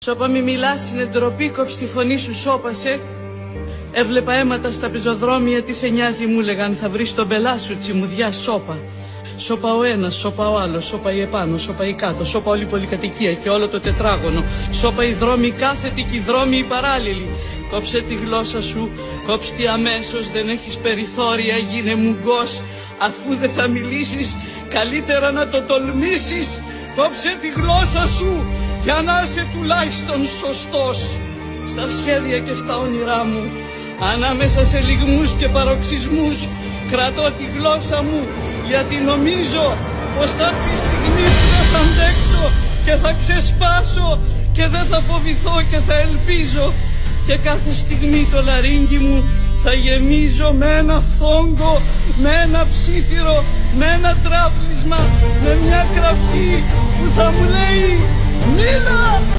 Σώπα μη μιλάς, είναι ντροπή, κόψει τη φωνή σου, σώπασε. Έβλεπα αίματα στα πεζοδρόμια, τι σε νοιάζει μου λέγαν, θα βρεις τον πελά σου, τσιμουδιά, σώπα. Σώπα ο ένας, σώπα ο άλλος, σώπα η επάνω, σώπα η κάτω, σώπα όλη η πολυκατοικία και όλο το τετράγωνο, σώπα οι δρόμοι κάθετοι και οι δρόμοι οι παράλληλοι. Κόψε τη γλώσσα σου, κόψε τη αμέσως, δεν έχεις περιθώρια, γίνε μουγκός. Αφού δεν θα μιλήσεις, καλύτερα να το τολμήσεις. Κόψε τη γλώσσα σου, για να είσαι τουλάχιστον σωστός. Στα σχέδια και στα όνειρά μου, ανάμεσα σε λυγμούς και παροξισμούς, κρατώ τη γλώσσα μου, γιατί νομίζω πως θα έρθει η στιγμή που δεν θα αντέξω και θα ξεσπάσω και δεν θα φοβηθώ και θα ελπίζω, και κάθε στιγμή το λαρύγγι μου θα γεμίζω με ένα φθόγκο, με ένα ψήθυρο, με ένα τράπλισμα, με μια κραυγή που θα μου λέει «Μίλα!»